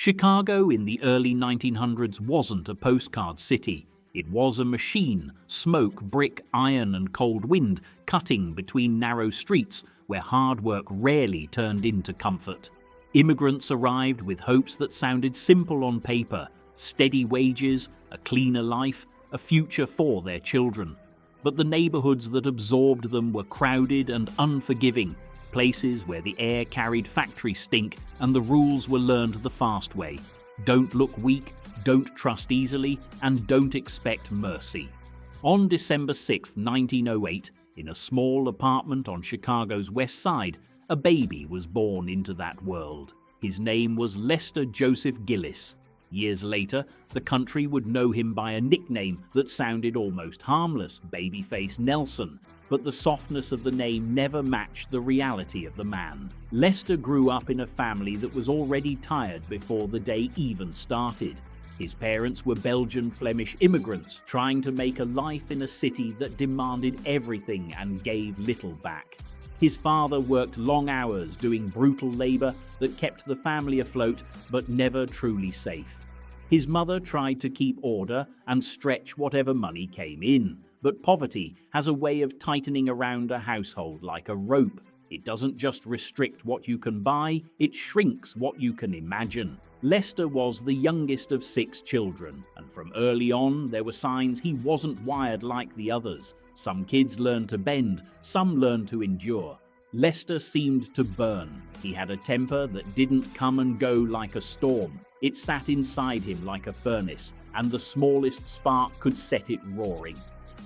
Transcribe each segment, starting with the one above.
Chicago in the early 1900s wasn't a postcard city. It was a machine, smoke, brick, iron and cold wind cutting between narrow streets where hard work rarely turned into comfort. Immigrants arrived with hopes that sounded simple on paper: steady wages, a cleaner life, a future for their children. But the neighborhoods that absorbed them were crowded and unforgiving, places where the air carried factory stink and the rules were learned the fast way. Don't look weak, don't trust easily, and don't expect mercy. On December 6, 1908, in a small apartment on Chicago's west side, a baby was born into that world. His name was Lester Joseph Gillis. Years later, the country would know him by a nickname that sounded almost harmless, Babyface Nelson, but the softness of the name never matched the reality of the man. Lester grew up in a family that was already tired before the day even started. His parents were Belgian Flemish immigrants trying to make a life in a city that demanded everything and gave little back. His father worked long hours doing brutal labor that kept the family afloat but never truly safe. His mother tried to keep order and stretch whatever money came in, but poverty has a way of tightening around a household like a rope. It doesn't just restrict what you can buy, it shrinks what you can imagine. Lester was the youngest of 6 children, and from early on there were signs he wasn't wired like the others. Some kids learned to bend, some learned to endure. Lester seemed to burn. He had a temper that didn't come and go like a storm. It sat inside him like a furnace, and the smallest spark could set it roaring.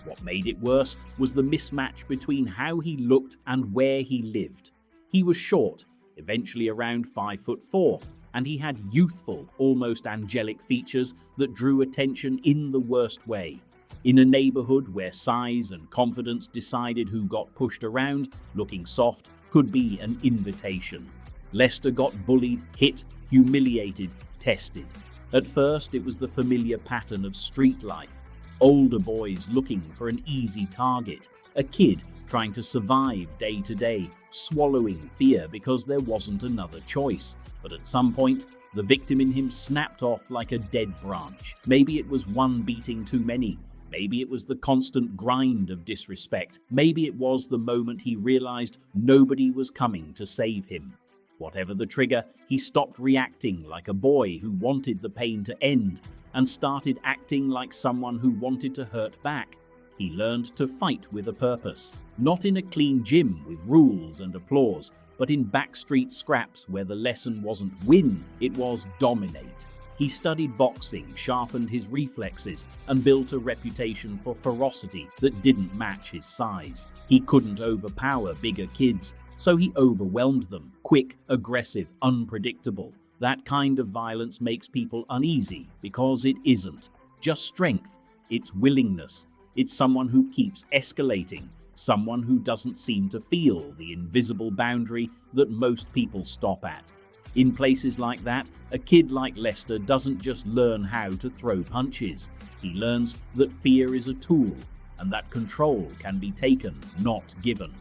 What made it worse was the mismatch between how he looked and where he lived. He was short, eventually around 5'4", and he had youthful, almost angelic features that drew attention in the worst way. In a neighborhood where size and confidence decided who got pushed around, looking soft could be an invitation. Lester got bullied, hit, humiliated, tested. At first, it was the familiar pattern of street life. Older boys looking for an easy target, a kid trying to survive day to day, swallowing fear because there wasn't another choice. But at some point, the victim in him snapped off like a dead branch. Maybe it was one beating too many. Maybe it was the constant grind of disrespect. Maybe it was the moment he realized nobody was coming to save him. Whatever the trigger, he stopped reacting like a boy who wanted the pain to end and started acting like someone who wanted to hurt back. He learned to fight with a purpose, not in a clean gym with rules and applause, but in backstreet scraps where the lesson wasn't win, it was dominate. He studied boxing, sharpened his reflexes, and built a reputation for ferocity that didn't match his size. He couldn't overpower bigger kids, so he overwhelmed them. Quick, aggressive, unpredictable. That kind of violence makes people uneasy because it isn't just strength, it's willingness. It's someone who keeps escalating, someone who doesn't seem to feel the invisible boundary that most people stop at. In places like that, a kid like Lester doesn't just learn how to throw punches. He learns that fear is a tool and that control can be taken, not given.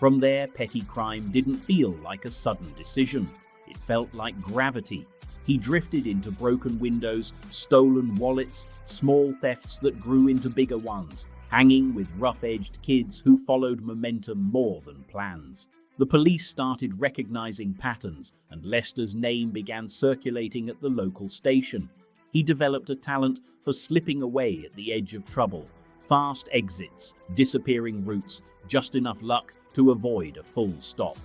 From there, petty crime didn't feel like a sudden decision. It felt like gravity. He drifted into broken windows, stolen wallets, small thefts that grew into bigger ones, hanging with rough-edged kids who followed momentum more than plans. The police started recognizing patterns, and Lester's name began circulating at the local station. He developed a talent for slipping away at the edge of trouble. Fast exits, disappearing routes, just enough luck to avoid a full stop.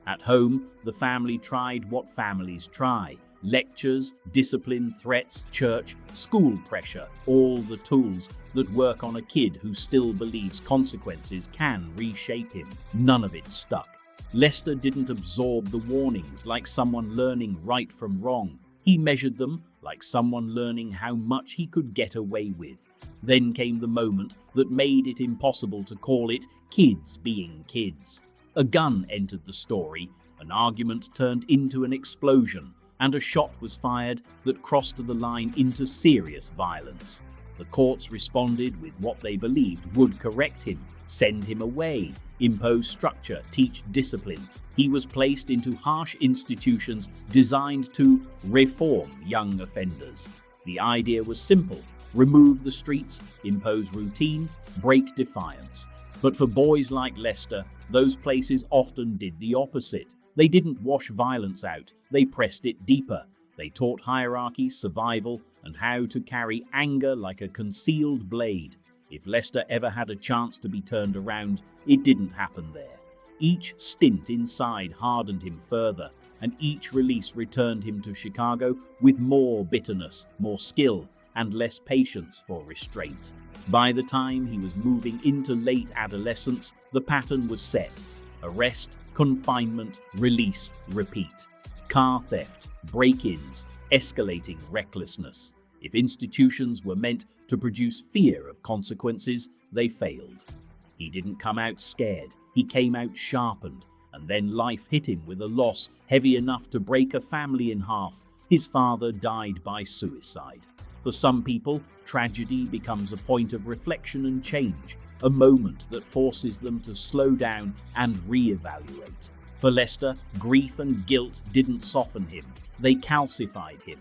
At home, the family tried what families try. Lectures, discipline, threats, church, school pressure, all the tools that work on a kid who still believes consequences can reshape him. None of it stuck. Lester didn't absorb the warnings like someone learning right from wrong. He measured them like someone learning how much he could get away with. Then came the moment that made it impossible to call it kids being kids. A gun entered the story, an argument turned into an explosion, and a shot was fired that crossed the line into serious violence. The courts responded with what they believed would correct him. send him away, impose structure, teach discipline. He was placed into harsh institutions designed to reform young offenders. The idea was simple: remove the streets, impose routine, break defiance. But for boys like Lester, those places often did the opposite. They didn't wash violence out, they pressed it deeper. They taught hierarchy, survival, and how to carry anger like a concealed blade. If Lester ever had a chance to be turned around, it didn't happen there. Each stint inside hardened him further, and each release returned him to Chicago with more bitterness, more skill, and less patience for restraint. By the time he was moving into late adolescence, the pattern was set: arrest, confinement, release, repeat. Car theft, break-ins, escalating recklessness. If institutions were meant to produce fear of consequences, they failed. He didn't come out scared, he came out sharpened, and then life hit him with a loss heavy enough to break a family in half. His father died by suicide. For some people, tragedy becomes a point of reflection and change, a moment that forces them to slow down and reevaluate. For Lester, grief and guilt didn't soften him, they calcified him.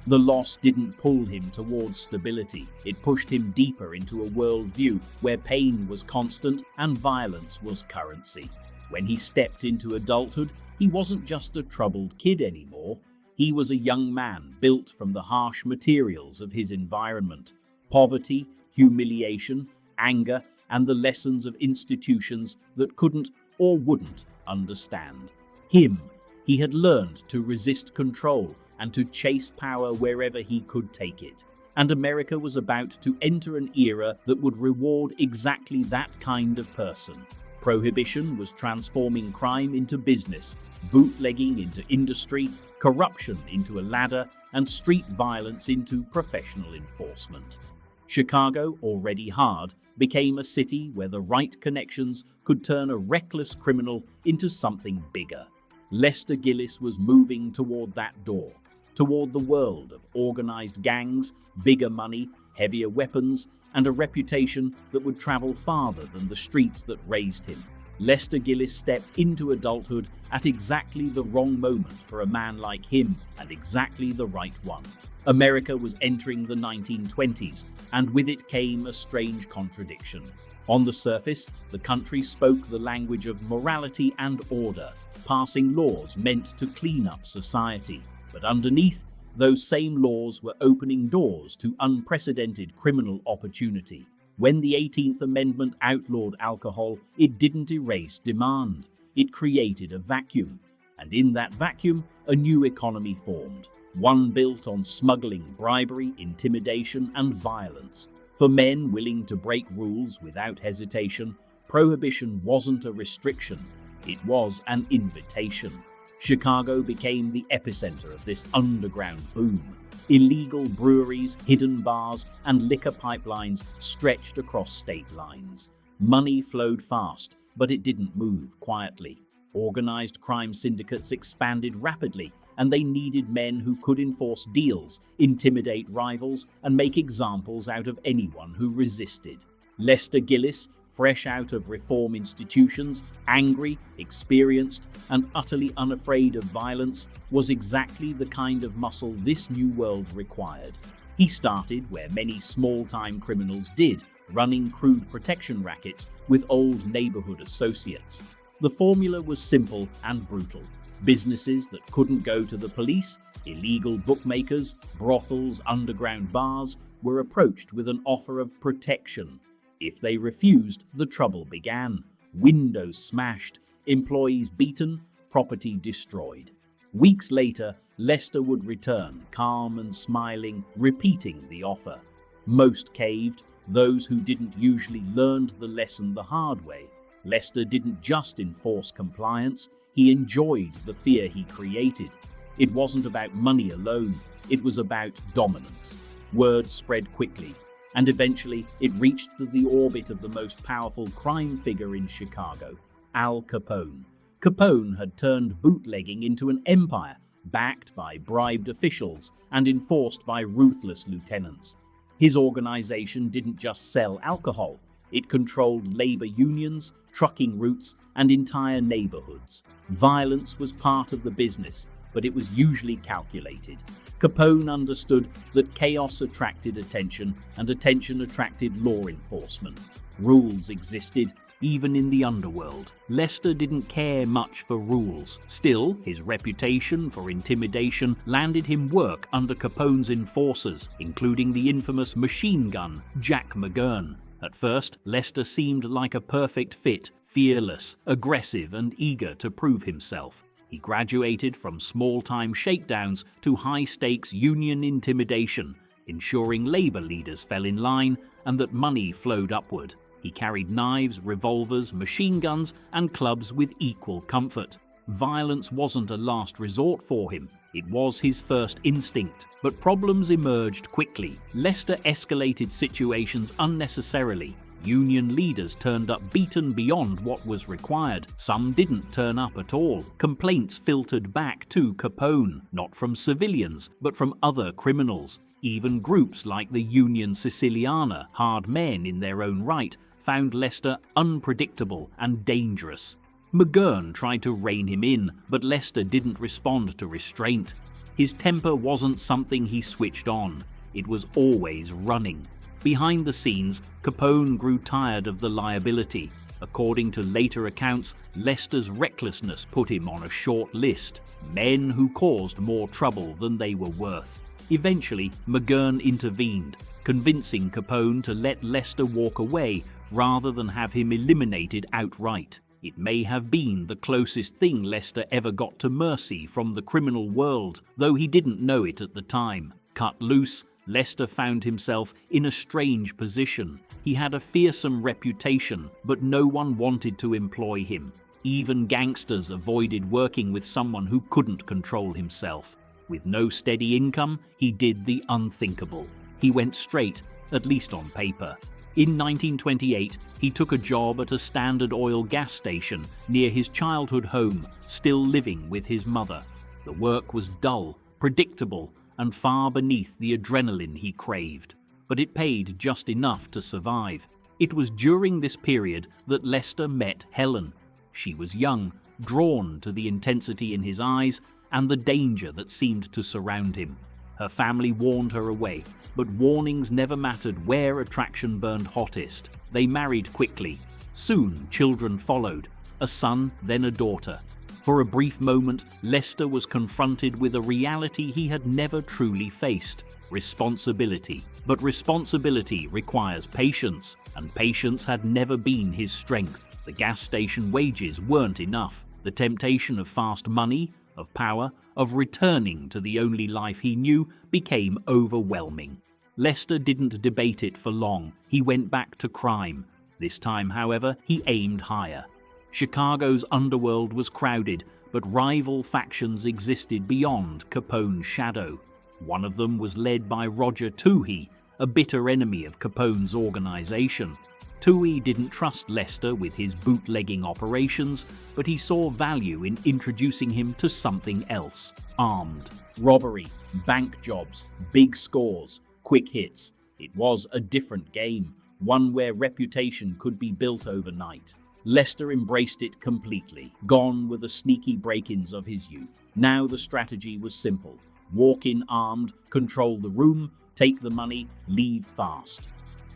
The loss didn't pull him towards stability, it pushed him deeper into a worldview where pain was constant and violence was currency. When he stepped into adulthood, he wasn't just a troubled kid anymore. He was a young man built from the harsh materials of his environment: poverty, humiliation, anger, and the lessons of institutions that couldn't or wouldn't understand. He had learned to resist control and to chase power wherever he could take it. And America was about to enter an era that would reward exactly that kind of person. Prohibition was transforming crime into business, bootlegging into industry, corruption into a ladder, and street violence into professional enforcement. Chicago, already hard, became a city where the right connections could turn a reckless criminal into something bigger. Lester Gillis was moving toward that door, toward the world of organized gangs, bigger money, heavier weapons, and a reputation that would travel farther than the streets that raised him. Lester Gillis stepped into adulthood at exactly the wrong moment for a man like him, and exactly the right one. America was entering the 1920s, and with it came a strange contradiction. On the surface, the country spoke the language of morality and order, passing laws meant to clean up society. But underneath, those same laws were opening doors to unprecedented criminal opportunity. When the 18th Amendment outlawed alcohol, it didn't erase demand. It created a vacuum. And in that vacuum, a new economy formed. One built on smuggling, bribery, intimidation, and violence. For men willing to break rules without hesitation, prohibition wasn't a restriction. It was an invitation. Chicago became the epicenter of this underground boom. Illegal breweries, hidden bars, and liquor pipelines stretched across state lines. Money flowed fast, but it didn't move quietly. Organized crime syndicates expanded rapidly, and they needed men who could enforce deals, intimidate rivals, and make examples out of anyone who resisted. Lester Gillis, fresh out of reform institutions, angry, experienced, and utterly unafraid of violence, was exactly the kind of muscle this new world required. He started where many small-time criminals did, running crude protection rackets with old neighborhood associates. The formula was simple and brutal. Businesses that couldn't go to the police, illegal bookmakers, brothels, underground bars, were approached with an offer of protection. If they refused, the trouble began. Windows smashed, employees beaten, property destroyed. Weeks later, Lester would return, calm and smiling, repeating the offer. Most caved, those who didn't usually learned the lesson the hard way. Lester didn't just enforce compliance, he enjoyed the fear he created. It wasn't about money alone, it was about dominance. Word spread quickly, and eventually it reached the orbit of the most powerful crime figure in Chicago, Al Capone. Capone had turned bootlegging into an empire, backed by bribed officials and enforced by ruthless lieutenants. His organization didn't just sell alcohol, It controlled labor unions, trucking routes, and entire neighborhoods. Violence was part of the business, but it was usually calculated. Capone understood that chaos attracted attention, and attention attracted law enforcement. Rules existed, even in the underworld. Lester didn't care much for rules. Still, his reputation for intimidation landed him work under Capone's enforcers, including the infamous machine gun Jack McGurn. At first, Lester seemed like a perfect fit, fearless, aggressive, and eager to prove himself. He graduated from small-time shakedowns to high-stakes union intimidation, ensuring labor leaders fell in line and that money flowed upward. He carried knives, revolvers, machine guns, and clubs with equal comfort. Violence wasn't a last resort for him. It was his first instinct. But problems emerged quickly. Lester escalated situations unnecessarily. Union leaders turned up beaten beyond what was required. Some didn't turn up at all. Complaints filtered back to Capone, not from civilians, but from other criminals. Even groups like the Union Siciliana, hard men in their own right, found Lester unpredictable and dangerous. McGurn tried to rein him in, but Lester didn't respond to restraint. His temper wasn't something he switched on. It was always running. Behind the scenes, Capone grew tired of the liability. According to later accounts, Lester's recklessness put him on a short list. Men who caused more trouble than they were worth. Eventually, McGurn intervened, convincing Capone to let Lester walk away rather than have him eliminated outright. It may have been the closest thing Lester ever got to mercy from the criminal world, though he didn't know it at the time. Cut loose, Lester found himself in a strange position. He had a fearsome reputation, but no one wanted to employ him. Even gangsters avoided working with someone who couldn't control himself. With no steady income, he did the unthinkable. He went straight, at least on paper. In 1928, he took a job at a Standard Oil gas station near his childhood home, still living with his mother. The work was dull, predictable, and far beneath the adrenaline he craved. But it paid just enough to survive. It was during this period that Lester met Helen. She was young, drawn to the intensity in his eyes and the danger that seemed to surround him. Her family warned her away, but warnings never mattered where attraction burned hottest. They married quickly. Soon, children followed, a son, then a daughter. For a brief moment, Lester was confronted with a reality he had never truly faced: responsibility. But responsibility requires patience, and patience had never been his strength. The gas station wages weren't enough. The temptation of fast money, of power, of returning to the only life he knew became overwhelming. Lester didn't debate it for long. He went back to crime. This time, however, he aimed higher. Chicago's underworld was crowded, but rival factions existed beyond Capone's shadow. One of them was led by Roger Toohey, a bitter enemy of Capone's organization. Toohey didn't trust Lester with his bootlegging operations, but he saw value in introducing him to something else: armed. Robbery, bank jobs, big scores, quick hits. It was a different game, one where reputation could be built overnight. Lester embraced it completely, gone were the sneaky break-ins of his youth. Now the strategy was simple: walk in armed, control the room, take the money, leave fast.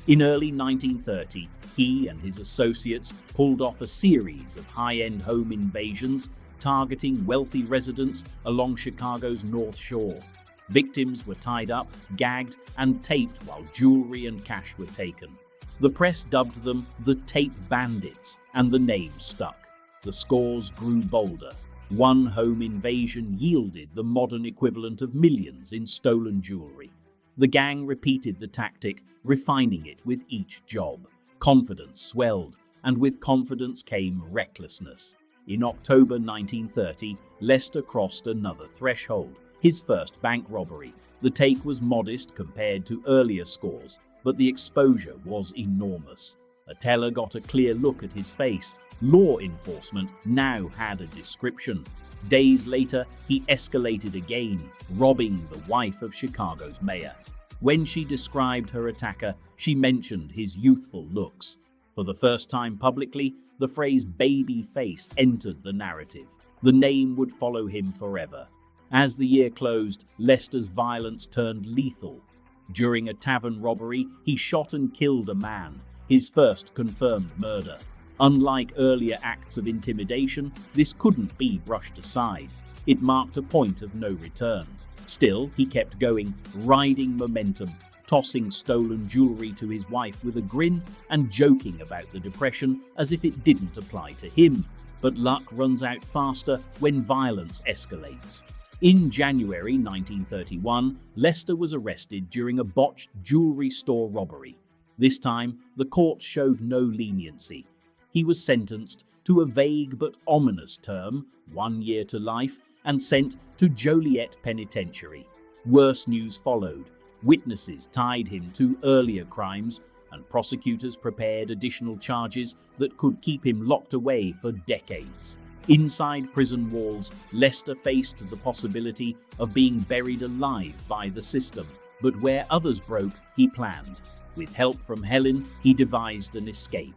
In early 1930, he and his associates pulled off a series of high-end home invasions, targeting wealthy residents along Chicago's North Shore. Victims were tied up, gagged, and taped while jewelry and cash were taken. The press dubbed them the Tape Bandits, and the name stuck. The scores grew bolder. One home invasion yielded the modern equivalent of millions in stolen jewelry. The gang repeated the tactic, refining it with each job. Confidence swelled, and with confidence came recklessness. In October 1930, Lester crossed another threshold, his first bank robbery. The take was modest compared to earlier scores, but the exposure was enormous. A teller got a clear look at his face. Law enforcement now had a description. Days later, he escalated again, robbing the wife of Chicago's mayor. When she described her attacker, she mentioned his youthful looks. For the first time publicly, the phrase baby face entered the narrative. The name would follow him forever. As the year closed, Lester's violence turned lethal. During a tavern robbery, he shot and killed a man, his first confirmed murder. Unlike earlier acts of intimidation, this couldn't be brushed aside. It marked a point of no return. Still, he kept going, riding momentum, tossing stolen jewelry to his wife with a grin and joking about the depression as if it didn't apply to him. But luck runs out faster when violence escalates. In January 1931, Lester was arrested during a botched jewelry store robbery. This time, the court showed no leniency. He was sentenced to a vague but ominous term, 1 year to life, and sent to Joliet Penitentiary. Worse news followed. Witnesses tied him to earlier crimes, and prosecutors prepared additional charges that could keep him locked away for decades. Inside prison walls, Lester faced the possibility of being buried alive by the system. But where others broke, he planned. With help from Helen, he devised an escape.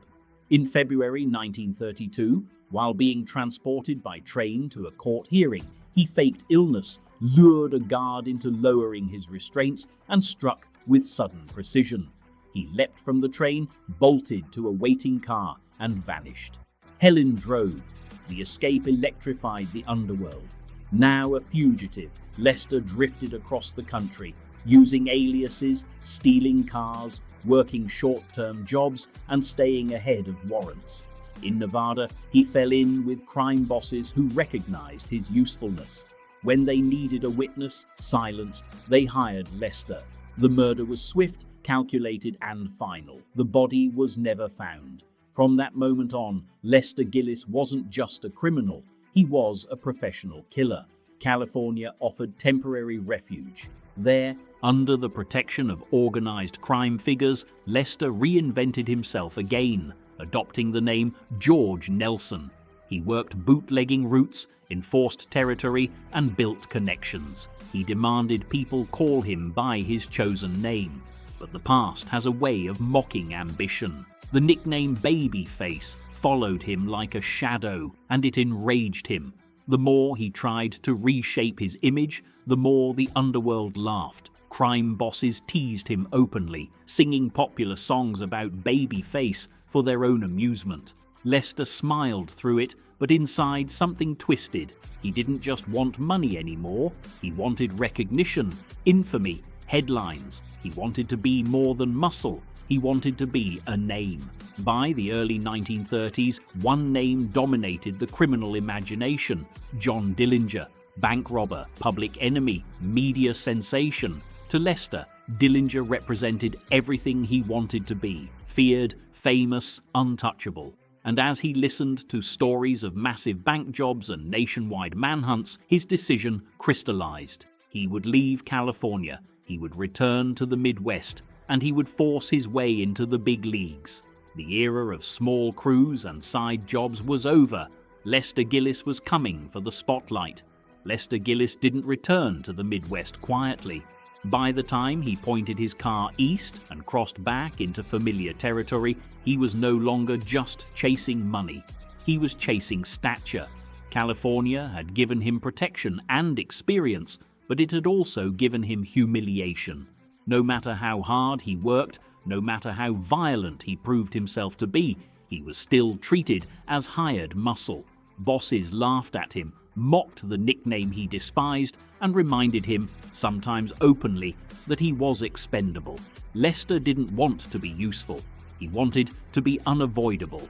In February 1932, while being transported by train to a court hearing, he faked illness, lured a guard into lowering his restraints, and struck with sudden precision. He leapt from the train, bolted to a waiting car, and vanished. Helen drove. The escape electrified the underworld. Now a fugitive, Lester drifted across the country, using aliases, stealing cars, working short-term jobs, and staying ahead of warrants. In Nevada, he fell in with crime bosses who recognized his usefulness. When they needed a witness, silenced, they hired Lester. The murder was swift, calculated, and final. The body was never found. From that moment on, Lester Gillis wasn't just a criminal, he was a professional killer. California offered temporary refuge. There, under the protection of organized crime figures, Lester reinvented himself again, adopting the name George Nelson. He worked bootlegging routes, enforced territory, and built connections. He demanded people call him by his chosen name. But the past has a way of mocking ambition. The nickname Babyface followed him like a shadow, and it enraged him. The more he tried to reshape his image, the more the underworld laughed. Crime bosses teased him openly, singing popular songs about Babyface for their own amusement. Lester smiled through it, but inside something twisted. He didn't just want money anymore, he wanted recognition, infamy, headlines. He wanted to be more than muscle. He wanted to be a name. By the early 1930s, one name dominated the criminal imagination: John Dillinger, bank robber, public enemy, media sensation. To Lester, Dillinger represented everything he wanted to be: feared, famous, untouchable. And as he listened to stories of massive bank jobs and nationwide manhunts, his decision crystallized. He would leave California, he would return to the Midwest, and he would force his way into the big leagues. The era of small crews and side jobs was over. Lester Gillis was coming for the spotlight. Lester Gillis didn't return to the Midwest quietly. By the time he pointed his car east and crossed back into familiar territory, he was no longer just chasing money. He was chasing stature. California had given him protection and experience, but it had also given him humiliation. No matter how hard he worked, no matter how violent he proved himself to be, he was still treated as hired muscle. Bosses laughed at him, mocked the nickname he despised, and reminded him, sometimes openly, that he was expendable. Lester didn't want to be useful. He wanted to be unavoidable.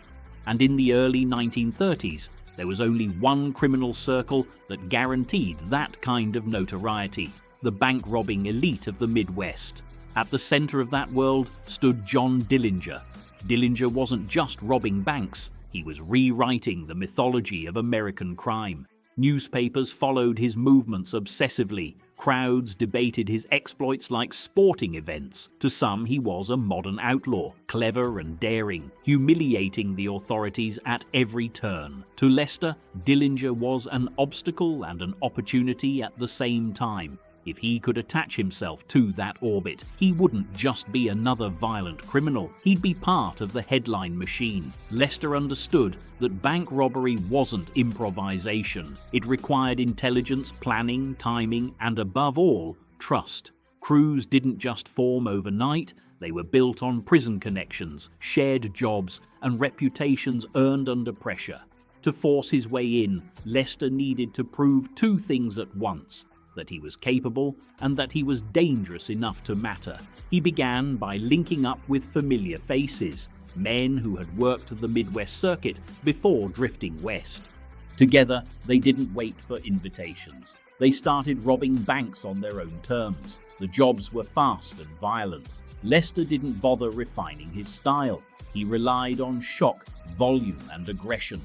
And in the early 1930s, there was only one criminal circle that guaranteed that kind of notoriety: the bank-robbing elite of the Midwest. At the center of that world stood John Dillinger. Dillinger wasn't just robbing banks, he was rewriting the mythology of American crime. Newspapers followed his movements obsessively. Crowds debated his exploits like sporting events. To some, he was a modern outlaw, clever and daring, humiliating the authorities at every turn. To Lester, Dillinger was an obstacle and an opportunity at the same time. If he could attach himself to that orbit, he wouldn't just be another violent criminal, he'd be part of the headline machine. Lester understood that bank robbery wasn't improvisation. It required intelligence, planning, timing, and above all, trust. Crews didn't just form overnight, they were built on prison connections, shared jobs, and reputations earned under pressure. To force his way in, Lester needed to prove two things at once: that he was capable and that he was dangerous enough to matter. He began by linking up with familiar faces, men who had worked the Midwest circuit before drifting west. Together, they didn't wait for invitations. They started robbing banks on their own terms. The jobs were fast and violent. Lester didn't bother refining his style. He relied on shock, volume, and aggression.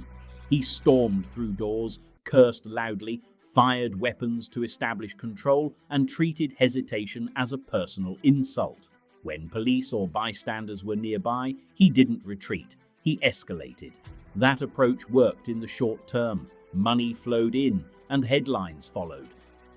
He stormed through doors, cursed loudly, fired weapons to establish control, and treated hesitation as a personal insult. When police or bystanders were nearby, he didn't retreat. He escalated. That approach worked in the short term. Money flowed in, and headlines followed.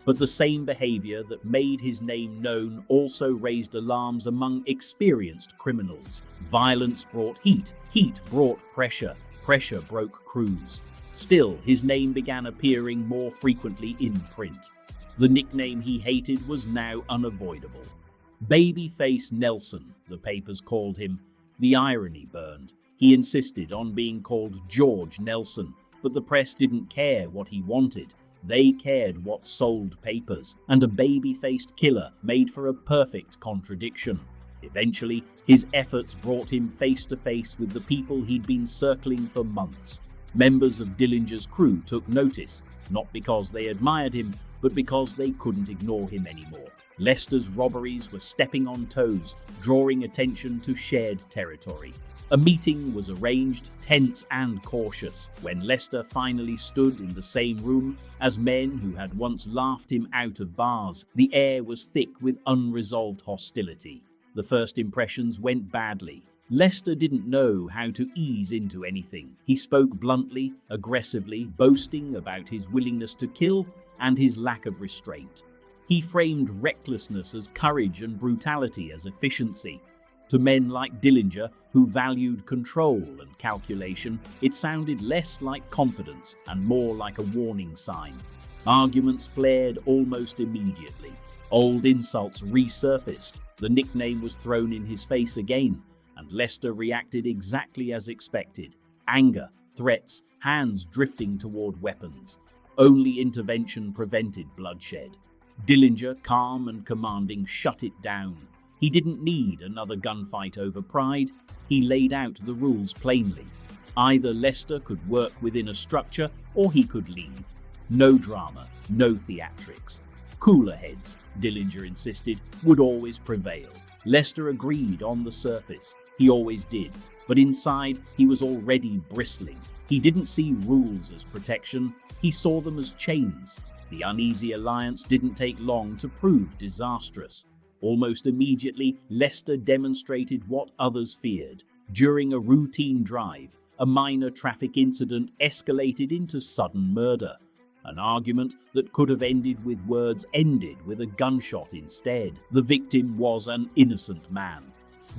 But the same behavior that made his name known also raised alarms among experienced criminals. Violence brought heat, heat brought pressure, pressure broke crews. Still, his name began appearing more frequently in print. The nickname he hated was now unavoidable. Babyface Nelson, the papers called him. The irony burned. He insisted on being called George Nelson, but the press didn't care what he wanted. They cared what sold papers, and a baby-faced killer made for a perfect contradiction. Eventually, his efforts brought him face to face with the people he'd been circling for months. Members of Dillinger's crew took notice, not because they admired him, but because they couldn't ignore him anymore. Lester's robberies were stepping on toes, drawing attention to shared territory. A meeting was arranged, tense and cautious, when Lester finally stood in the same room as men who had once laughed him out of bars. The air was thick with unresolved hostility. The first impressions went badly. Lester didn't know how to ease into anything. He spoke bluntly, aggressively, boasting about his willingness to kill and his lack of restraint. He framed recklessness as courage and brutality as efficiency. To men like Dillinger, who valued control and calculation, it sounded less like confidence and more like a warning sign. Arguments flared almost immediately. Old insults resurfaced. The nickname was thrown in his face again, and Lester reacted exactly as expected. Anger, threats, hands drifting toward weapons. Only intervention prevented bloodshed. Dillinger, calm and commanding, shut it down. He didn't need another gunfight over pride. He laid out the rules plainly. Either Lester could work within a structure or he could leave. No drama, no theatrics. Cooler heads, Dillinger insisted, would always prevail. Lester agreed on the surface. He always did. But inside, he was already bristling. He didn't see rules as protection. He saw them as chains. The uneasy alliance didn't take long to prove disastrous. Almost immediately, Lester demonstrated what others feared. During a routine drive, a minor traffic incident escalated into sudden murder. An argument that could have ended with words ended with a gunshot instead. The victim was an innocent man.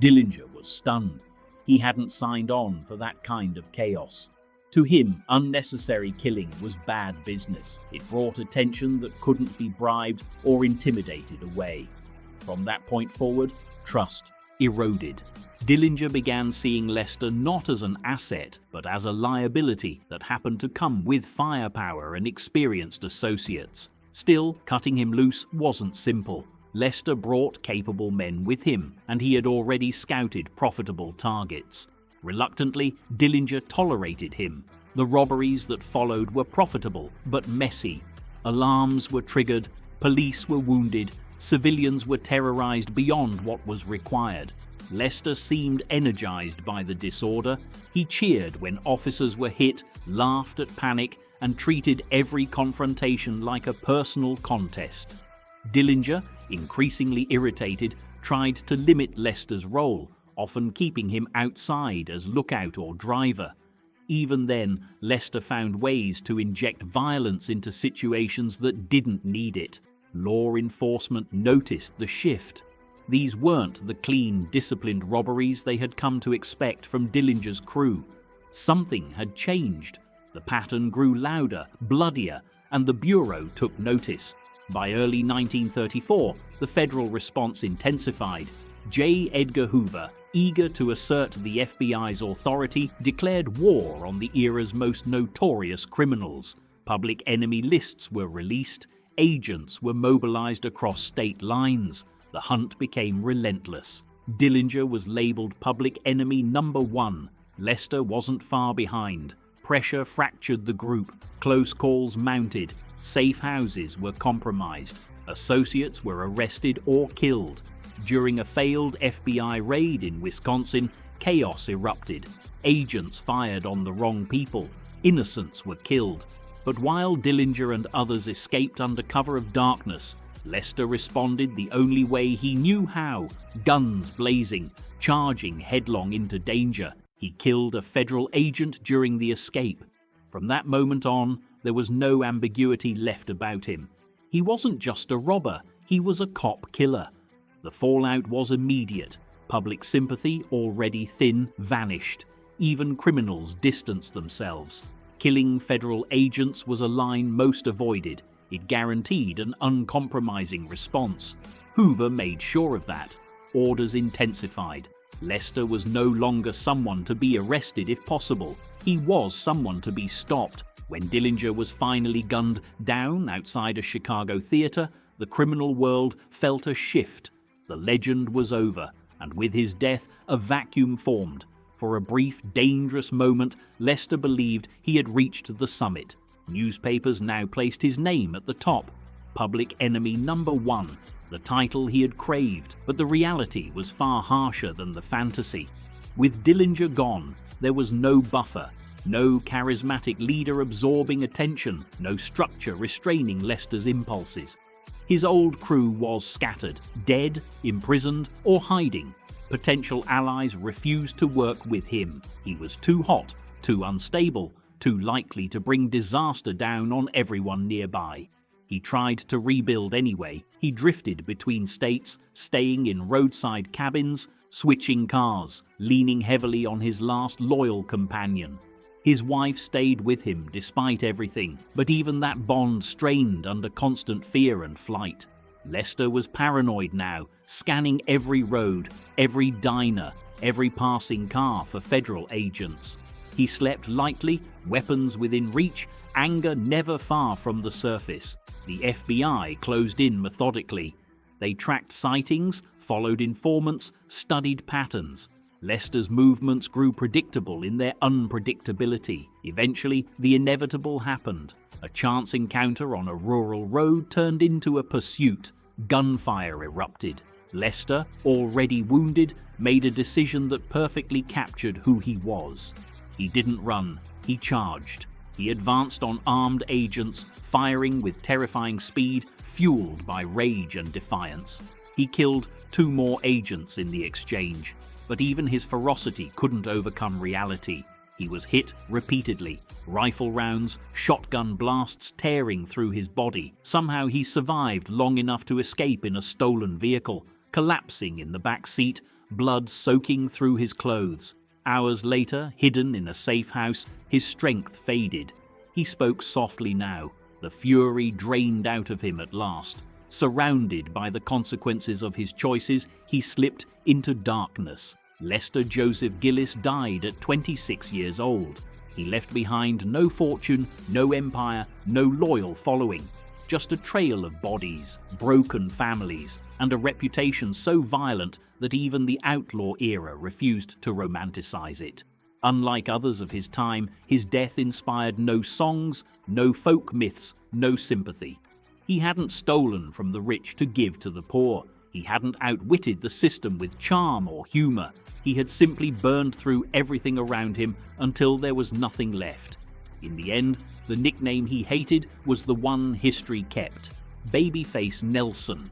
Dillinger was stunned. He hadn't signed on for that kind of chaos. To him, unnecessary killing was bad business. It brought attention that couldn't be bribed or intimidated away. From that point forward, trust eroded. Dillinger began seeing Lester not as an asset, but as a liability that happened to come with firepower and experienced associates. Still, cutting him loose wasn't simple. Lester brought capable men with him, and he had already scouted profitable targets. Reluctantly, Dillinger tolerated him. The robberies that followed were profitable, but messy. Alarms were triggered, police were wounded, civilians were terrorized beyond what was required. Lester seemed energized by the disorder. He cheered when officers were hit, laughed at panic, and treated every confrontation like a personal contest. Dillinger, increasingly irritated, tried to limit Lester's role, often keeping him outside as lookout or driver. Even then, Lester found ways to inject violence into situations that didn't need it. Law enforcement noticed the shift. These weren't the clean, disciplined robberies they had come to expect from Dillinger's crew. Something had changed. The pattern grew louder, bloodier, and the Bureau took notice. By early 1934, the federal response intensified. J. Edgar Hoover, eager to assert the FBI's authority, declared war on the era's most notorious criminals. Public enemy lists were released. Agents were mobilized across state lines. The hunt became relentless. Dillinger was labeled public enemy number 1. Lester wasn't far behind. Pressure fractured the group. Close calls mounted. Safe houses were compromised. Associates were arrested or killed. During a failed FBI raid in Wisconsin, chaos erupted. Agents fired on the wrong people. Innocents were killed. But while Dillinger and others escaped under cover of darkness, Lester responded the only way he knew how, guns blazing, charging headlong into danger. He killed a federal agent during the escape. From that moment on, there was no ambiguity left about him. He wasn't just a robber, he was a cop killer. The fallout was immediate. Public sympathy, already thin, vanished. Even criminals distanced themselves. Killing federal agents was a line most avoided. It guaranteed an uncompromising response. Hoover made sure of that. Orders intensified. Lester was no longer someone to be arrested if possible. He was someone to be stopped. When Dillinger was finally gunned down outside a Chicago theater, the criminal world felt a shift. The legend was over, and with his death, a vacuum formed. For a brief, dangerous moment, Lester believed he had reached the summit. Newspapers now placed his name at the top. Public enemy number 1, the title he had craved, but the reality was far harsher than the fantasy. With Dillinger gone, there was no buffer, no charismatic leader absorbing attention, no structure restraining Lester's impulses. His old crew was scattered, dead, imprisoned, or hiding. Potential allies refused to work with him. He was too hot, too unstable, too likely to bring disaster down on everyone nearby. He tried to rebuild anyway. He drifted between states, staying in roadside cabins, switching cars, leaning heavily on his last loyal companion. His wife stayed with him despite everything, but even that bond strained under constant fear and flight. Lester was paranoid now, scanning every road, every diner, every passing car for federal agents. He slept lightly, weapons within reach, anger never far from the surface. The FBI closed in methodically. They tracked sightings, followed informants, studied patterns. Lester's movements grew predictable in their unpredictability. Eventually, the inevitable happened. A chance encounter on a rural road turned into a pursuit. Gunfire erupted. Lester, already wounded, made a decision that perfectly captured who he was. He didn't run, he charged. He advanced on armed agents, firing with terrifying speed, fueled by rage and defiance. He killed 2 more agents in the exchange, but even his ferocity couldn't overcome reality. He was hit repeatedly, rifle rounds, shotgun blasts tearing through his body. Somehow he survived long enough to escape in a stolen vehicle, collapsing in the back seat, blood soaking through his clothes. Hours later, hidden in a safe house, his strength faded. He spoke softly now, the fury drained out of him at last. Surrounded by the consequences of his choices, he slipped into darkness. Lester Joseph Gillis died at 26 years old. He left behind no fortune, no empire, no loyal following. Just a trail of bodies, broken families, and a reputation so violent that even the outlaw era refused to romanticize it. Unlike others of his time, his death inspired no songs, no folk myths, no sympathy. He hadn't stolen from the rich to give to the poor. He hadn't outwitted the system with charm or humor. He had simply burned through everything around him until there was nothing left. In the end, the nickname he hated was the one history kept, Babyface Nelson,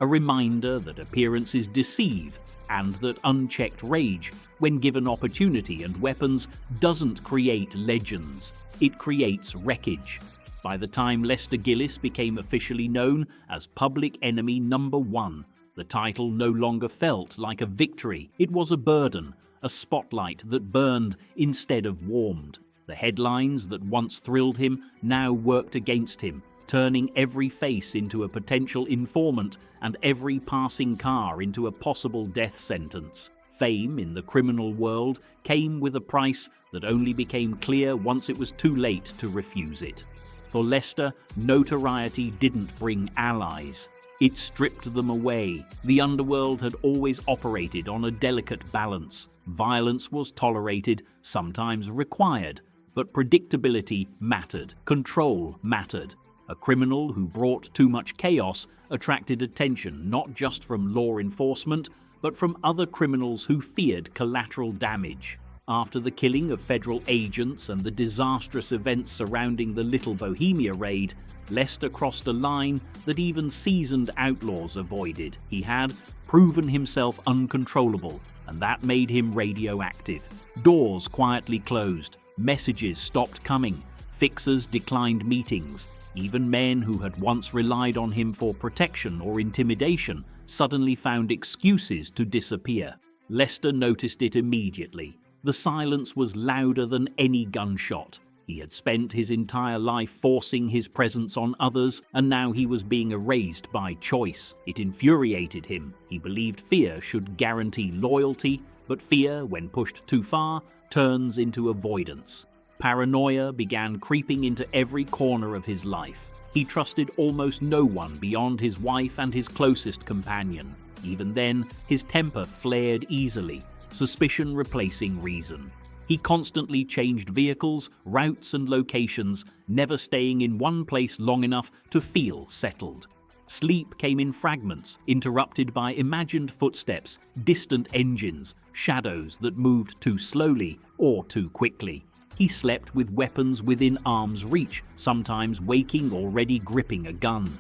a reminder that appearances deceive and that unchecked rage, when given opportunity and weapons, doesn't create legends, it creates wreckage. By the time Lester Gillis became officially known as Public Enemy #1, the title no longer felt like a victory. It was a burden, a spotlight that burned instead of warmed. The headlines that once thrilled him now worked against him, turning every face into a potential informant and every passing car into a possible death sentence. Fame in the criminal world came with a price that only became clear once it was too late to refuse it. For Lester, notoriety didn't bring allies. It stripped them away. The underworld had always operated on a delicate balance. Violence was tolerated, sometimes required, but predictability mattered. Control mattered. A criminal who brought too much chaos attracted attention not just from law enforcement, but from other criminals who feared collateral damage. After the killing of federal agents and the disastrous events surrounding the Little Bohemia raid, Lester crossed a line that even seasoned outlaws avoided. He had proven himself uncontrollable, and that made him radioactive. Doors quietly closed, messages stopped coming, fixers declined meetings. Even men who had once relied on him for protection or intimidation suddenly found excuses to disappear. Lester noticed it immediately. The silence was louder than any gunshot. He had spent his entire life forcing his presence on others, and now he was being erased by choice. It infuriated him. He believed fear should guarantee loyalty, but fear, when pushed too far, turns into avoidance. Paranoia began creeping into every corner of his life. He trusted almost no one beyond his wife and his closest companion. Even then, his temper flared easily, suspicion replacing reason. He constantly changed vehicles, routes and locations, never staying in one place long enough to feel settled. Sleep came in fragments, interrupted by imagined footsteps, distant engines, shadows that moved too slowly or too quickly. He slept with weapons within arm's reach, sometimes waking already gripping a gun.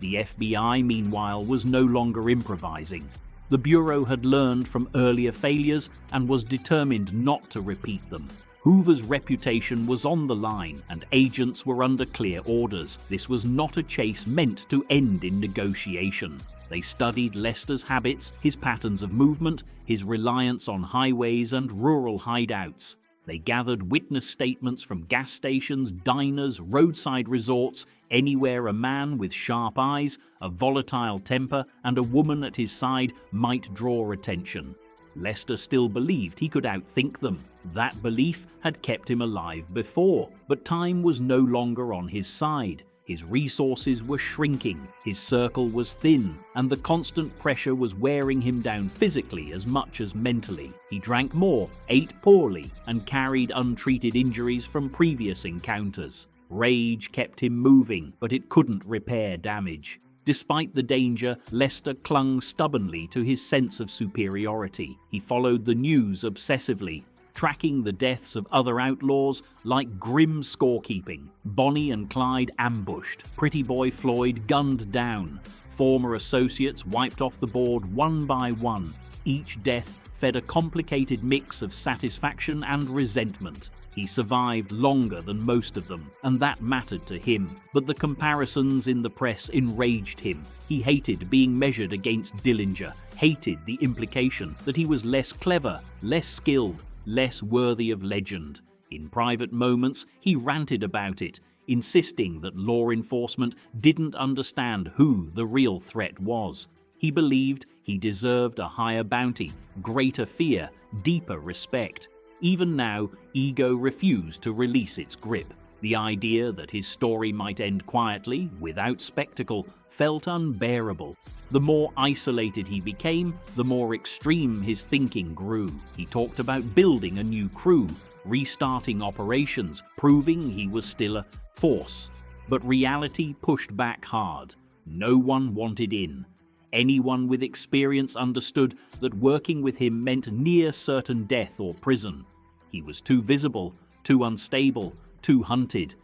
The FBI, meanwhile, was no longer improvising. The Bureau had learned from earlier failures and was determined not to repeat them. Hoover's reputation was on the line, and agents were under clear orders. This was not a chase meant to end in negotiation. They studied Lester's habits, his patterns of movement, his reliance on highways and rural hideouts. They gathered witness statements from gas stations, diners, roadside resorts, anywhere a man with sharp eyes, a volatile temper, and a woman at his side might draw attention. Lester still believed he could outthink them. That belief had kept him alive before, but time was no longer on his side. His resources were shrinking, his circle was thin, and the constant pressure was wearing him down physically as much as mentally. He drank more, ate poorly, and carried untreated injuries from previous encounters. Rage kept him moving, but it couldn't repair damage. Despite the danger, Lester clung stubbornly to his sense of superiority. He followed the news obsessively, tracking the deaths of other outlaws like grim scorekeeping. Bonnie and Clyde ambushed, Pretty Boy Floyd gunned down, former associates wiped off the board one by one. Each death fed a complicated mix of satisfaction and resentment. He survived longer than most of them, and that mattered to him. But the comparisons in the press enraged him. He hated being measured against Dillinger, hated the implication that he was less clever, less skilled, less worthy of legend. In private moments, he ranted about it, insisting that law enforcement didn't understand who the real threat was. He believed he deserved a higher bounty, greater fear, deeper respect. Even now, ego refused to release its grip. The idea that his story might end quietly, without spectacle, felt unbearable. The more isolated he became, the more extreme his thinking grew. He talked about building a new crew, restarting operations, proving he was still a force. But reality pushed back hard. No one wanted in. Anyone with experience understood that working with him meant near certain death or prison. He was too visible, too unstable, too hunted.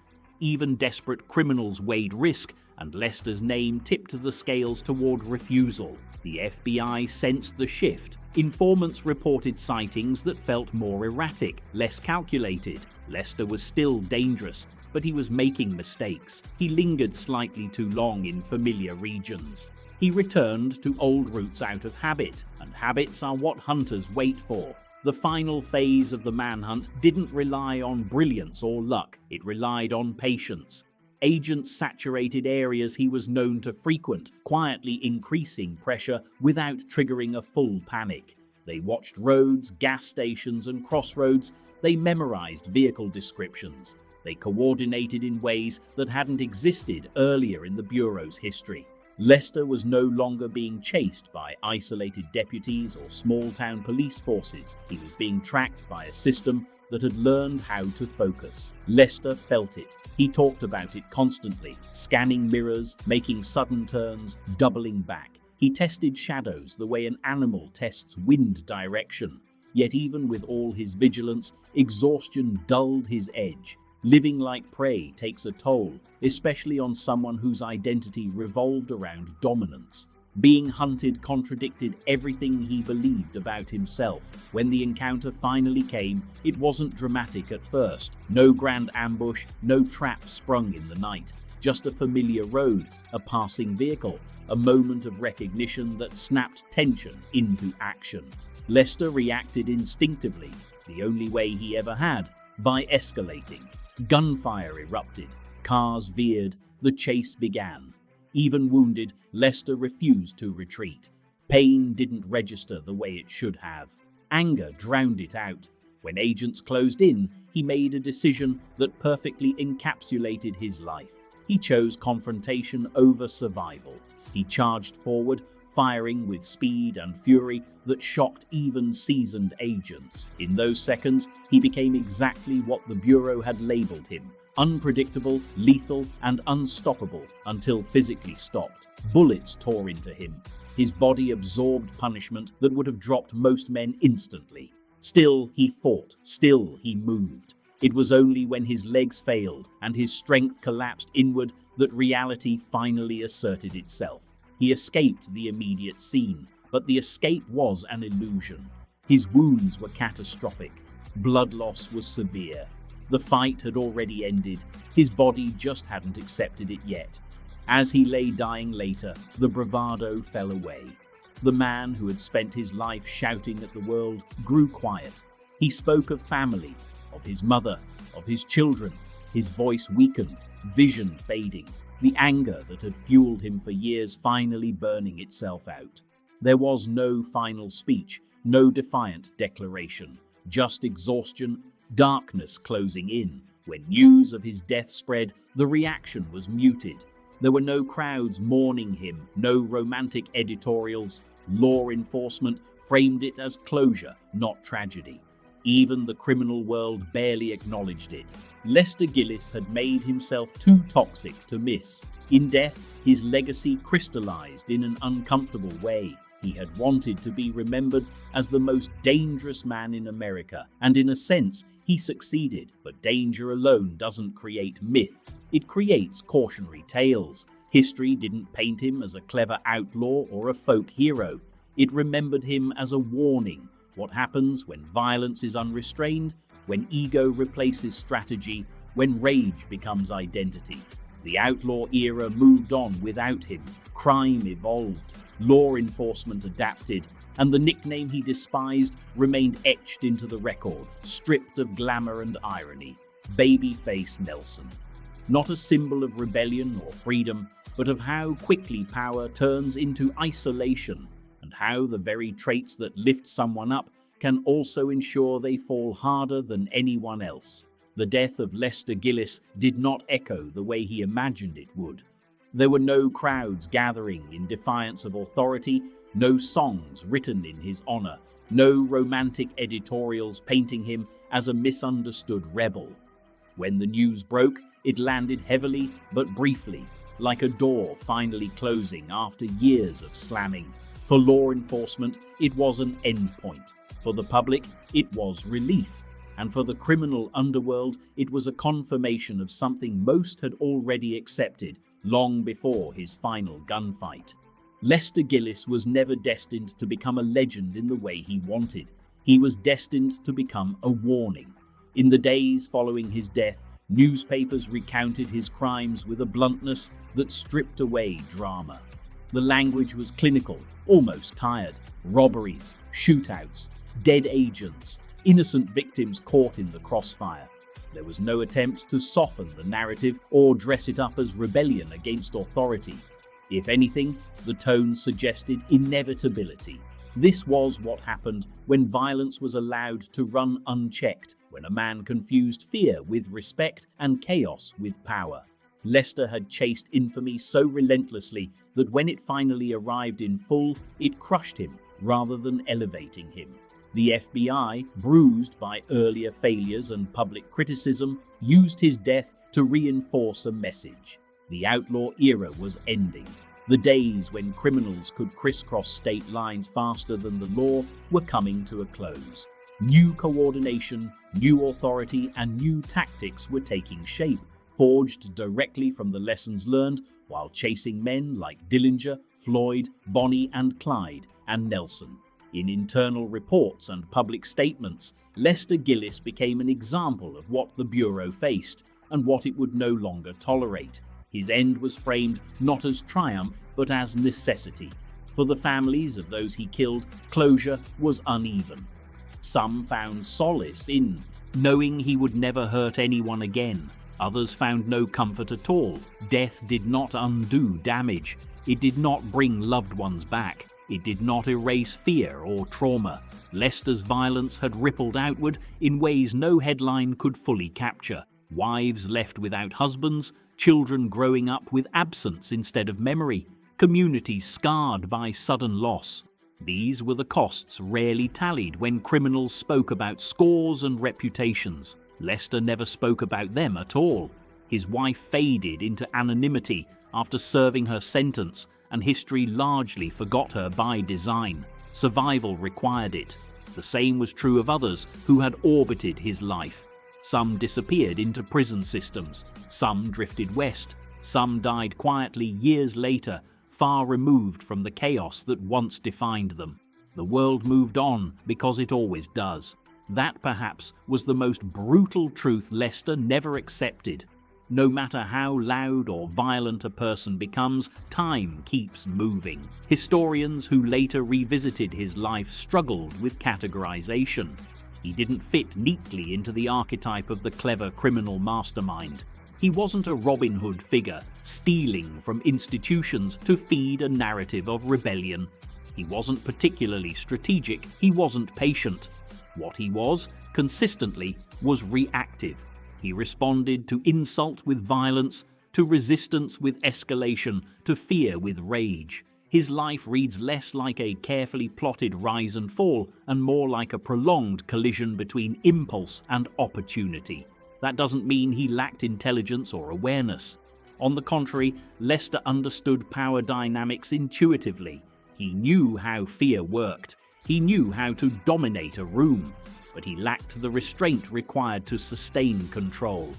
Even desperate criminals weighed risk, and Lester's name tipped the scales toward refusal. The FBI sensed the shift. Informants reported sightings that felt more erratic, less calculated. Lester was still dangerous, but he was making mistakes. He lingered slightly too long in familiar regions. He returned to old routes out of habit, and habits are what hunters wait for. The final phase of the manhunt didn't rely on brilliance or luck, it relied on patience. Agents saturated areas he was known to frequent, quietly increasing pressure without triggering a full panic. They watched roads, gas stations, and crossroads. They memorized vehicle descriptions. They coordinated in ways that hadn't existed earlier in the Bureau's history. Lester was no longer being chased by isolated deputies or small-town police forces. He was being tracked by a system that had learned how to focus. Lester felt it. He talked about it constantly, scanning mirrors, making sudden turns, doubling back. He tested shadows the way an animal tests wind direction. Yet even with all his vigilance, exhaustion dulled his edge. Living like prey takes a toll, especially on someone whose identity revolved around dominance. Being hunted contradicted everything he believed about himself. When the encounter finally came, it wasn't dramatic at first. No grand ambush, no trap sprung in the night. Just a familiar road, a passing vehicle, a moment of recognition that snapped tension into action. Lester reacted instinctively, the only way he ever had, by escalating. Gunfire erupted, cars veered, the chase began. Even wounded, Lester refused to retreat. Pain didn't register the way it should have. Anger drowned it out. When agents closed in, he made a decision that perfectly encapsulated his life. He chose confrontation over survival. He charged forward, firing with speed and fury that shocked even seasoned agents. In those seconds, he became exactly what the Bureau had labeled him: unpredictable, lethal, and unstoppable until physically stopped. Bullets tore into him. His body absorbed punishment that would have dropped most men instantly. Still he fought, still he moved. It was only when his legs failed and his strength collapsed inward that reality finally asserted itself. He escaped the immediate scene, but the escape was an illusion. His wounds were catastrophic. Blood loss was severe. The fight had already ended. His body just hadn't accepted it yet. As he lay dying later, the bravado fell away. The man who had spent his life shouting at the world grew quiet. He spoke of family, of his mother, of his children. His voice weakened, vision fading. The anger that had fueled him for years finally burning itself out. There was no final speech, no defiant declaration, just exhaustion, darkness closing in. When news of his death spread, the reaction was muted. There were no crowds mourning him, no romantic editorials. Law enforcement framed it as closure, not tragedy. Even the criminal world barely acknowledged it. Lester Gillis had made himself too toxic to miss. In death, his legacy crystallized in an uncomfortable way. He had wanted to be remembered as the most dangerous man in America, and in a sense, he succeeded. But danger alone doesn't create myth. It creates cautionary tales. History didn't paint him as a clever outlaw or a folk hero. It remembered him as a warning. What happens when violence is unrestrained, when ego replaces strategy, when rage becomes identity. The outlaw era moved on without him. Crime evolved, law enforcement adapted, and the nickname he despised remained etched into the record, stripped of glamour and irony: Babyface Nelson. Not a symbol of rebellion or freedom, but of how quickly power turns into isolation, and how the very traits that lift someone up can also ensure they fall harder than anyone else. The death of Lester Gillis did not echo the way he imagined it would. There were no crowds gathering in defiance of authority, no songs written in his honor, no romantic editorials painting him as a misunderstood rebel. When the news broke, it landed heavily but briefly, like a door finally closing after years of slamming. For law enforcement, it was an endpoint. For the public, it was relief. And for the criminal underworld, it was a confirmation of something most had already accepted long before his final gunfight. Lester Gillis was never destined to become a legend in the way he wanted. He was destined to become a warning. In the days following his death, Newspapers recounted his crimes with a bluntness that stripped away drama. The language was clinical, almost tired. Robberies, shootouts, dead agents, innocent victims caught in the crossfire. There was no attempt to soften the narrative or dress it up as rebellion against authority. If anything, the tone suggested inevitability. This was what happened when violence was allowed to run unchecked, when a man confused fear with respect and chaos with power. Lester had chased infamy so relentlessly that when it finally arrived in full, it crushed him rather than elevating him. The FBI, bruised by earlier failures and public criticism, used his death to reinforce a message. The outlaw era was ending. The days when criminals could crisscross state lines faster than the law were coming to a close. New coordination, new authority, and new tactics were taking shape, forged directly from the lessons learned while chasing men like Dillinger, Floyd, Bonnie and Clyde, and Nelson. In internal reports and public statements, Lester Gillis became an example of what the Bureau faced and what it would no longer tolerate. His end was framed not as triumph, but as necessity. For the families of those he killed, closure was uneven. Some found solace in knowing he would never hurt anyone again. Others found no comfort at all. Death did not undo damage. It did not bring loved ones back. It did not erase fear or trauma. Lester's violence had rippled outward in ways no headline could fully capture. Wives left without husbands, children growing up with absence instead of memory, communities scarred by sudden loss. These were the costs rarely tallied when criminals spoke about scores and reputations. Lester never spoke about them at all. His wife faded into anonymity after serving her sentence, and history largely forgot her by design. Survival required it. The same was true of others who had orbited his life. Some disappeared into prison systems, some drifted west, some died quietly years later, far removed from the chaos that once defined them. The world moved on because it always does. That perhaps was the most brutal truth Lester never accepted. No matter how loud or violent a person becomes, time keeps moving. Historians who later revisited his life struggled with categorization. He didn't fit neatly into the archetype of the clever criminal mastermind. He wasn't a Robin Hood figure, stealing from institutions to feed a narrative of rebellion. He wasn't particularly strategic, he wasn't patient. What he was, consistently, was reactive. He responded to insult with violence, to resistance with escalation, to fear with rage. His life reads less like a carefully plotted rise and fall and more like a prolonged collision between impulse and opportunity. That doesn't mean he lacked intelligence or awareness. On the contrary, Lester understood power dynamics intuitively. He knew how fear worked. He knew how to dominate a room, but he lacked the restraint required to sustain control.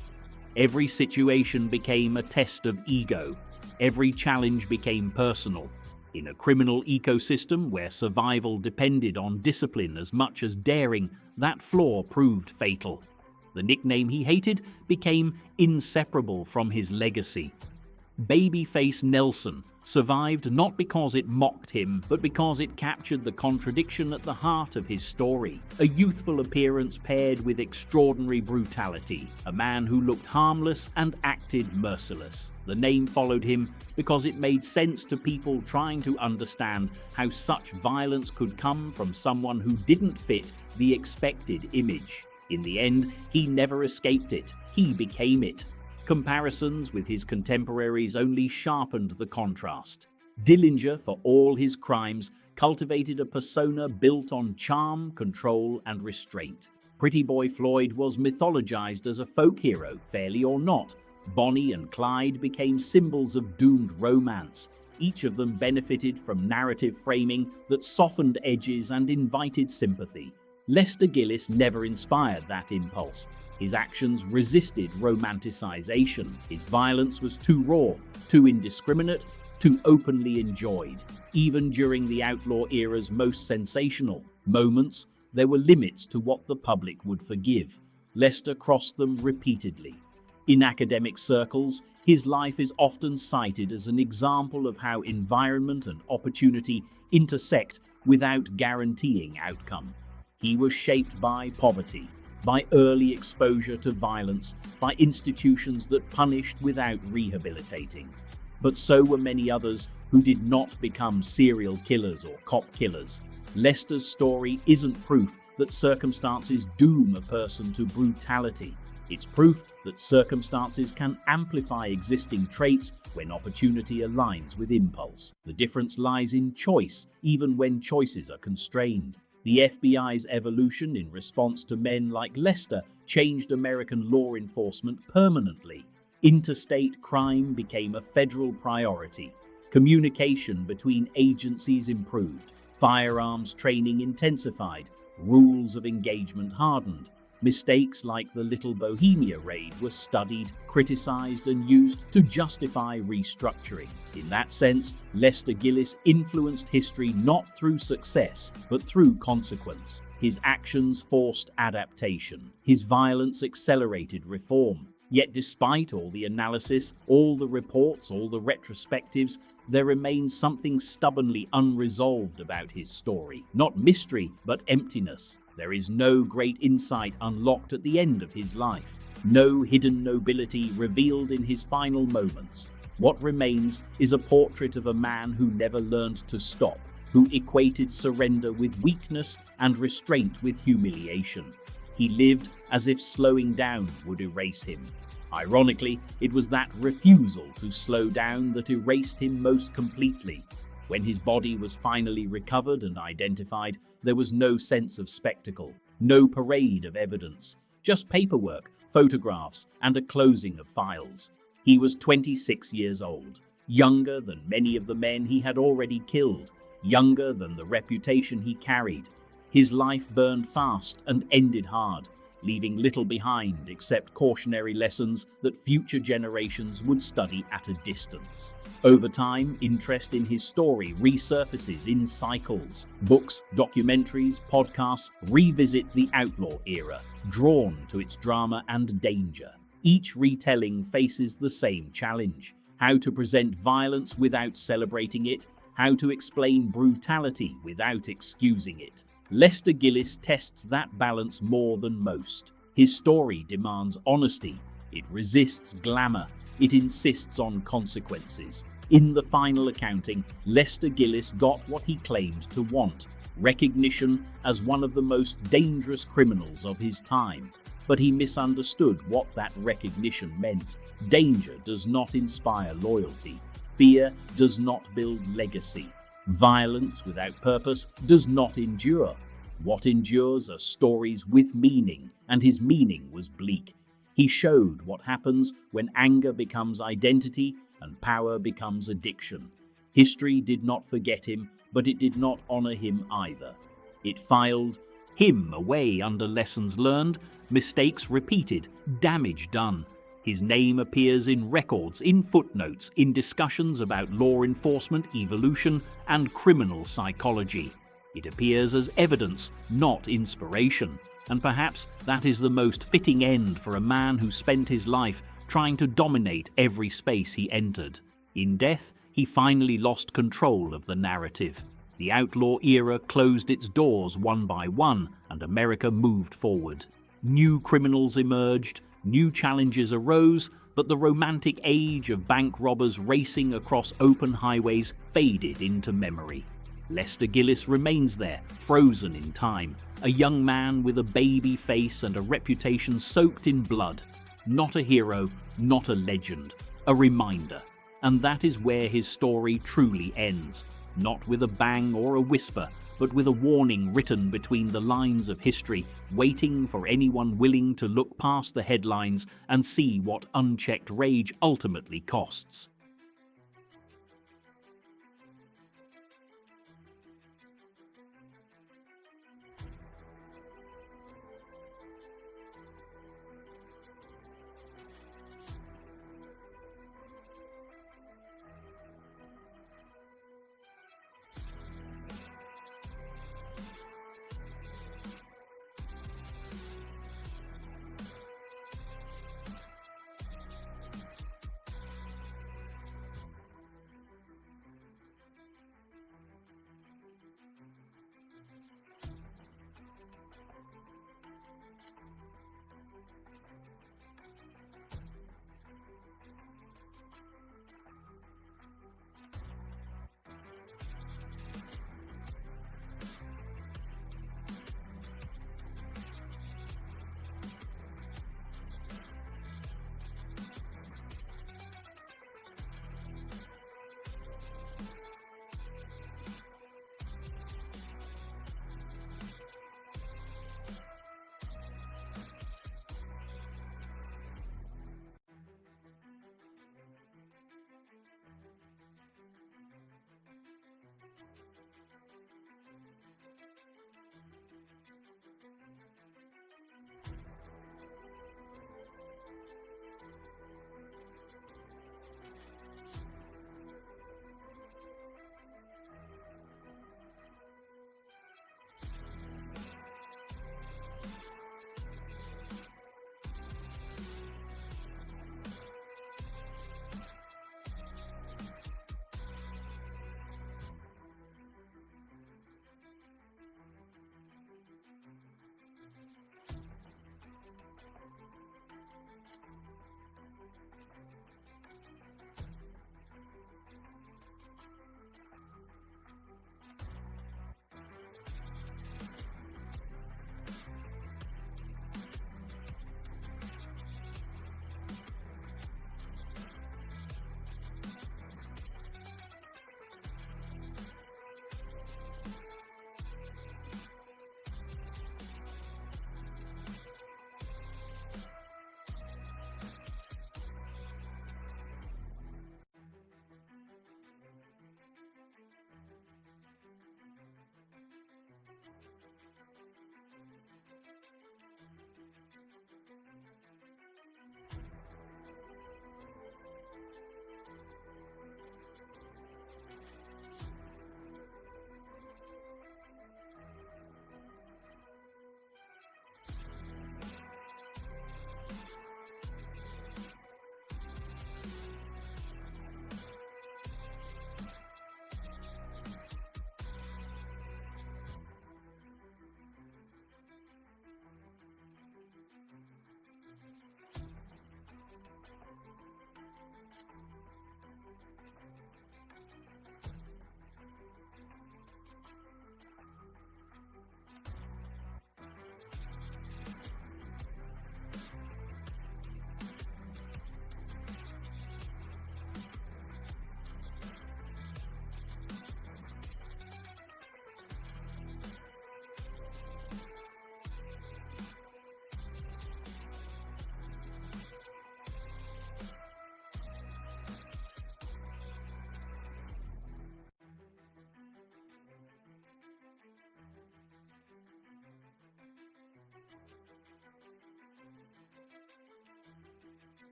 Every situation became a test of ego. Every challenge became personal. In a criminal ecosystem where survival depended on discipline as much as daring, that flaw proved fatal. The nickname he hated became inseparable from his legacy. Babyface Nelson survived not because it mocked him, but because it captured the contradiction at the heart of his story. A youthful appearance paired with extraordinary brutality. A man who looked harmless and acted merciless. The name followed him because it made sense to people trying to understand how such violence could come from someone who didn't fit the expected image. In the end, he never escaped it. He became it. Comparisons with his contemporaries only sharpened the contrast. Dillinger, for all his crimes, cultivated a persona built on charm, control, and restraint. Pretty Boy Floyd was mythologized as a folk hero, fairly or not. Bonnie and Clyde became symbols of doomed romance. Each of them benefited from narrative framing that softened edges and invited sympathy. Lester Gillis never inspired that impulse. His actions resisted romanticization. His violence was too raw, too indiscriminate, too openly enjoyed. Even during the outlaw era's most sensational moments, there were limits to what the public would forgive. Lester crossed them repeatedly. In academic circles, his life is often cited as an example of how environment and opportunity intersect without guaranteeing outcome. He was shaped by poverty, by early exposure to violence, by institutions that punished without rehabilitating. But so were many others who did not become serial killers or cop killers. Lester's story isn't proof that circumstances doom a person to brutality. It's proof that circumstances can amplify existing traits when opportunity aligns with impulse. The difference lies in choice, even when choices are constrained. The FBI's evolution in response to men like Lester changed American law enforcement permanently. Interstate crime became a federal priority. Communication between agencies improved. Firearms training intensified. Rules of engagement hardened. Mistakes like the Little Bohemia raid were studied, criticized, and used to justify restructuring. In that sense, Lester Gillis influenced history not through success, but through consequence. His actions forced adaptation. His violence accelerated reform. Yet despite all the analysis, all the reports, all the retrospectives, there remains something stubbornly unresolved about his story. Not mystery, but emptiness. There is no great insight unlocked at the end of his life. No hidden nobility revealed in his final moments. What remains is a portrait of a man who never learned to stop, who equated surrender with weakness and restraint with humiliation. He lived as if slowing down would erase him. Ironically, it was that refusal to slow down that erased him most completely. When his body was finally recovered and identified, there was no sense of spectacle, no parade of evidence, just paperwork, photographs, and a closing of files. He was 26 years old, younger than many of the men he had already killed, younger than the reputation he carried. His life burned fast and ended hard, leaving little behind except cautionary lessons that future generations would study at a distance. Over time, interest in his story resurfaces in cycles. Books, documentaries, podcasts revisit the Outlaw era, drawn to its drama and danger. Each retelling faces the same challenge: how to present violence without celebrating it, how to explain brutality without excusing it. Lester Gillis tests that balance more than most. His story demands honesty. It resists glamour. It insists on consequences. In the final accounting, Lester Gillis got what he claimed to want: recognition as one of the most dangerous criminals of his time. But he misunderstood what that recognition meant. Danger does not inspire loyalty. Fear does not build legacy. Violence without purpose does not endure. What endures are stories with meaning, and his meaning was bleak. He showed what happens when anger becomes identity and power becomes addiction. History did not forget him, but it did not honor him either. It filed him away under lessons learned, mistakes repeated, damage done. His name appears in records, in footnotes, in discussions about law enforcement, evolution, and criminal psychology. It appears as evidence, not inspiration. And perhaps that is the most fitting end for a man who spent his life trying to dominate every space he entered. In death, he finally lost control of the narrative. The outlaw era closed its doors one by one, and America moved forward. New criminals emerged, new challenges arose, but the romantic age of bank robbers racing across open highways faded into memory. Lester Gillis remains there, frozen in time, a young man with a baby face and a reputation soaked in blood. Not a hero, not a legend, a reminder. And that is where his story truly ends, not with a bang or a whisper, but with a warning written between the lines of history, waiting for anyone willing to look past the headlines and see what unchecked rage ultimately costs.